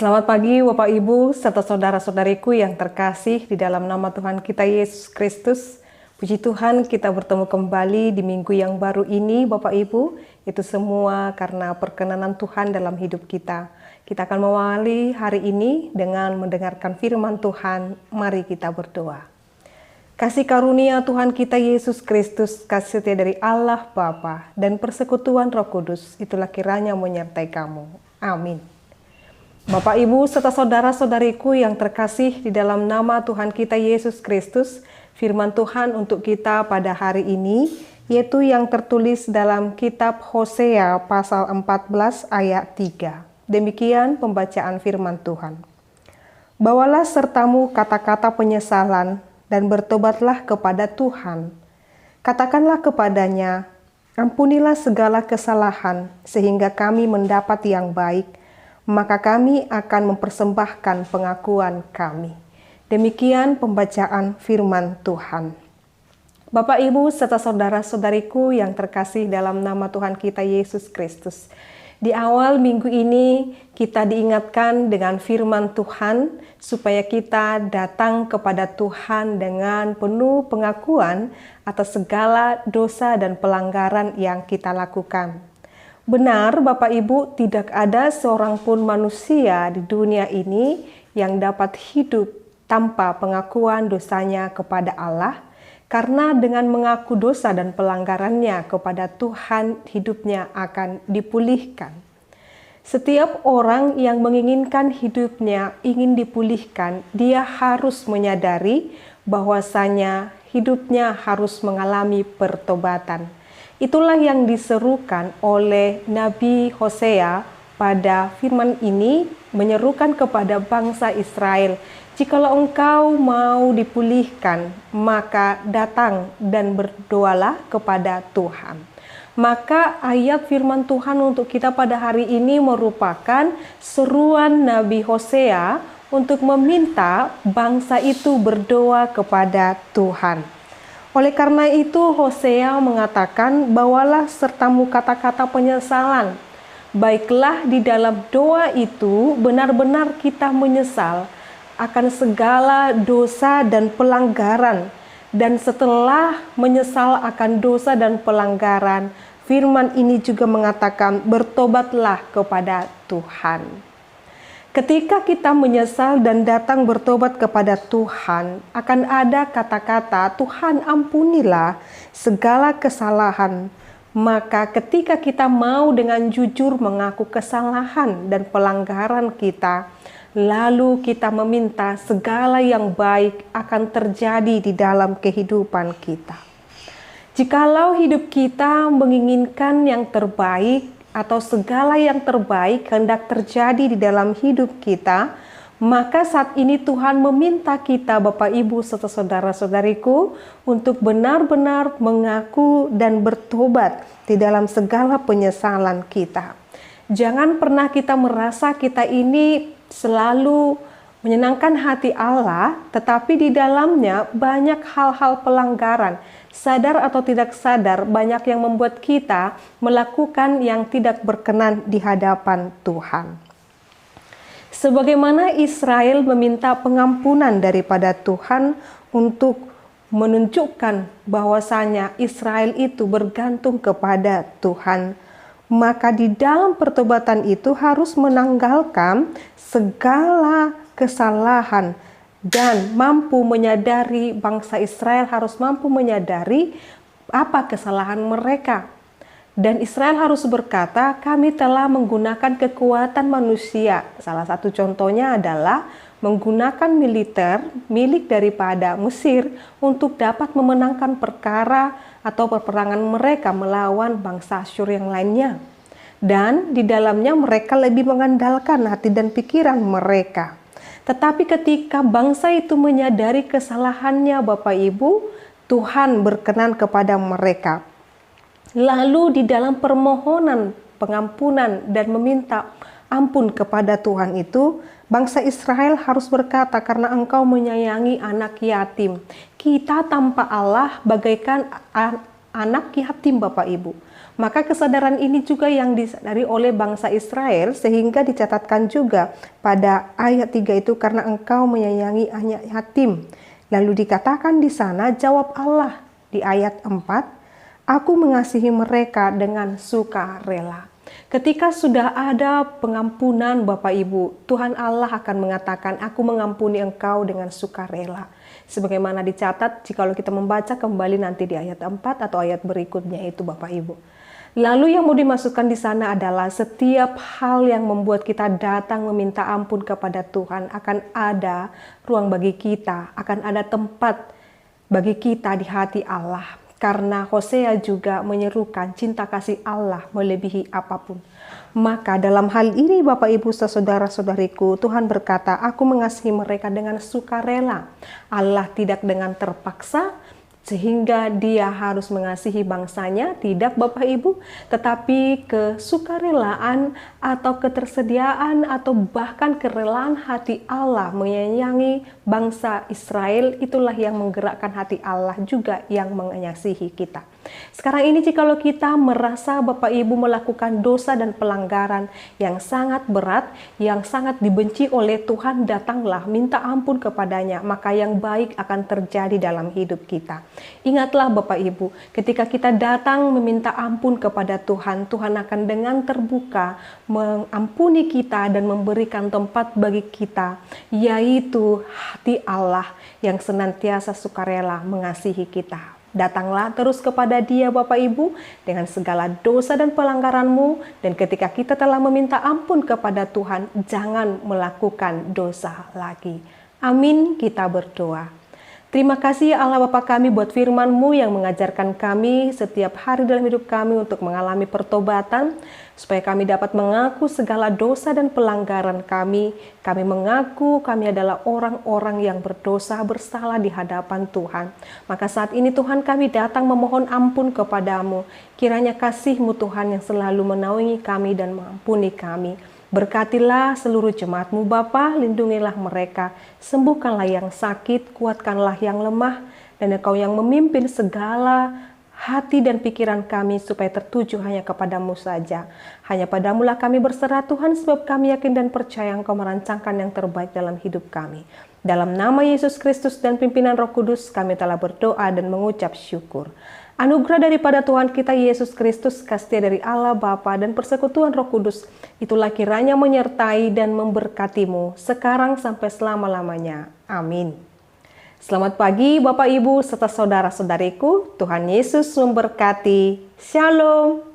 Selamat pagi Bapak Ibu serta saudara-saudariku yang terkasih di dalam nama Tuhan kita Yesus Kristus. Puji Tuhan, kita bertemu kembali di minggu yang baru ini Bapak Ibu. Itu semua karena perkenanan Tuhan dalam hidup kita. Kita akan mengawali hari ini dengan mendengarkan firman Tuhan. Mari kita berdoa. Kasih karunia Tuhan kita Yesus Kristus, kasih setia dari Allah Bapa dan persekutuan Roh Kudus, itulah kiranya menyertai kamu. Amin. Bapak, Ibu, serta saudara-saudariku yang terkasih di dalam nama Tuhan kita Yesus Kristus, firman Tuhan untuk kita pada hari ini, yaitu yang tertulis dalam kitab Hosea pasal 14 ayat 3. Demikian pembacaan firman Tuhan. Bawalah sertamu kata-kata penyesalan dan bertobatlah kepada Tuhan. Katakanlah kepadanya, ampunilah segala kesalahan sehingga kami mendapat yang baik, maka kami akan mempersembahkan pengakuan kami. Demikian pembacaan firman Tuhan. Bapak, Ibu, serta saudara-saudariku yang terkasih dalam nama Tuhan kita Yesus Kristus. Di awal minggu ini kita diingatkan dengan firman Tuhan supaya kita datang kepada Tuhan dengan penuh pengakuan atas segala dosa dan pelanggaran yang kita lakukan. Benar Bapak Ibu, tidak ada seorang pun manusia di dunia ini yang dapat hidup tanpa pengakuan dosanya kepada Allah, karena dengan mengaku dosa dan pelanggarannya kepada Tuhan, hidupnya akan dipulihkan. Setiap orang yang menginginkan hidupnya ingin dipulihkan, dia harus menyadari bahwasanya hidupnya harus mengalami pertobatan. Itulah yang diserukan oleh Nabi Hosea pada firman ini, menyerukan kepada bangsa Israel, jikalau engkau mau dipulihkan, maka datang dan berdoalah kepada Tuhan. Maka ayat firman Tuhan untuk kita pada hari ini merupakan seruan Nabi Hosea untuk meminta bangsa itu berdoa kepada Tuhan. Oleh karena itu Hosea mengatakan, bawalah sertamu kata-kata penyesalan. Baiklah di dalam doa itu benar-benar kita menyesal akan segala dosa dan pelanggaran. Dan setelah menyesal akan dosa dan pelanggaran, firman ini juga mengatakan bertobatlah kepada Tuhan. Ketika kita menyesal dan datang bertobat kepada Tuhan, akan ada kata-kata, Tuhan ampunilah segala kesalahan. Maka ketika kita mau dengan jujur mengaku kesalahan dan pelanggaran kita, lalu kita meminta segala yang baik akan terjadi di dalam kehidupan kita. Jikalau hidup kita menginginkan yang terbaik, atau segala yang terbaik hendak terjadi di dalam hidup kita, maka saat ini Tuhan meminta kita Bapak Ibu serta saudara-saudariku untuk benar-benar mengaku dan bertobat di dalam segala penyesalan kita. Jangan pernah kita merasa kita ini selalu menyenangkan hati Allah, tetapi di dalamnya banyak hal-hal pelanggaran. Sadar atau tidak sadar, banyak yang membuat kita melakukan yang tidak berkenan di hadapan Tuhan. Sebagaimana Israel meminta pengampunan daripada Tuhan untuk menunjukkan bahwasanya Israel itu bergantung kepada Tuhan, maka di dalam pertobatan itu harus menanggalkan segala kesalahan dan mampu menyadari, bangsa Israel harus mampu menyadari apa kesalahan mereka. Dan Israel harus berkata, kami telah menggunakan kekuatan manusia. Salah satu contohnya adalah menggunakan militer milik daripada Mesir untuk dapat memenangkan perkara atau peperangan mereka melawan bangsa Asyur yang lainnya. Dan di dalamnya mereka lebih mengandalkan hati dan pikiran mereka. Tetapi ketika bangsa itu menyadari kesalahannya Bapak Ibu, Tuhan berkenan kepada mereka. Lalu di dalam permohonan pengampunan dan meminta ampun kepada Tuhan itu, bangsa Israel harus berkata, karena engkau menyayangi anak yatim. Kita tanpa Allah bagaikan anak yatim Bapak Ibu. Maka kesadaran ini juga yang disadari oleh bangsa Israel, sehingga dicatatkan juga pada ayat 3 itu, karena engkau menyayangi anak yatim. Lalu dikatakan di sana, jawab Allah di ayat 4, aku mengasihi mereka dengan sukarela. Ketika sudah ada pengampunan Bapak Ibu, Tuhan Allah akan mengatakan, aku mengampuni engkau dengan sukarela. Sebagaimana dicatat jikalau kita membaca kembali nanti di ayat 4 atau ayat berikutnya itu Bapak Ibu. Lalu yang mau dimasukkan di sana adalah setiap hal yang membuat kita datang meminta ampun kepada Tuhan, akan ada ruang bagi kita, akan ada tempat bagi kita di hati Allah. Karena Hosea juga menyerukan cinta kasih Allah melebihi apapun. Maka dalam hal ini Bapak Ibu saudara-saudariku, Tuhan berkata, aku mengasihi mereka dengan sukarela. Allah tidak dengan terpaksa, sehingga dia harus mengasihi bangsanya, tidak Bapak Ibu, tetapi kesukarelaan atau ketersediaan atau bahkan kerelaan hati Allah menyayangi bangsa Israel, itulah yang menggerakkan hati Allah juga yang mengasihi kita. Sekarang ini jikalau kita merasa Bapak Ibu melakukan dosa dan pelanggaran yang sangat berat, yang sangat dibenci oleh Tuhan, datanglah minta ampun kepadanya, maka yang baik akan terjadi dalam hidup kita. Ingatlah Bapak Ibu, ketika kita datang meminta ampun kepada Tuhan, Tuhan akan dengan terbuka mengampuni kita dan memberikan tempat bagi kita, yaitu hati Allah yang senantiasa sukarela mengasihi kita. Datanglah terus kepada Dia Bapak Ibu dengan segala dosa dan pelanggaranmu, dan ketika kita telah meminta ampun kepada Tuhan, jangan melakukan dosa lagi. Amin, kita berdoa. Terima kasih Allah Bapa kami buat firman-Mu yang mengajarkan kami setiap hari dalam hidup kami untuk mengalami pertobatan, supaya kami dapat mengaku segala dosa dan pelanggaran kami. Kami mengaku kami adalah orang-orang yang berdosa bersalah di hadapan Tuhan. Maka saat ini Tuhan, kami datang memohon ampun kepadamu. Kiranya kasih-Mu Tuhan yang selalu menaungi kami dan mengampuni kami. Berkatilah seluruh jemaat-Mu Bapa, lindungilah mereka, sembuhkanlah yang sakit, kuatkanlah yang lemah, dan Engkau yang memimpin segala hati dan pikiran kami supaya tertuju hanya kepadamu saja. Hanya padamulah kami berserah Tuhan, sebab kami yakin dan percaya Engkau merancangkan yang terbaik dalam hidup kami. Dalam nama Yesus Kristus dan pimpinan Roh Kudus, kami telah berdoa dan mengucap syukur. Anugerah daripada Tuhan kita Yesus Kristus, kasih dari Allah Bapa dan persekutuan Roh Kudus, itulah kiranya menyertai dan memberkatimu sekarang sampai selama-lamanya. Amin. Selamat pagi Bapak Ibu serta saudara-saudariku, Tuhan Yesus memberkati. Shalom.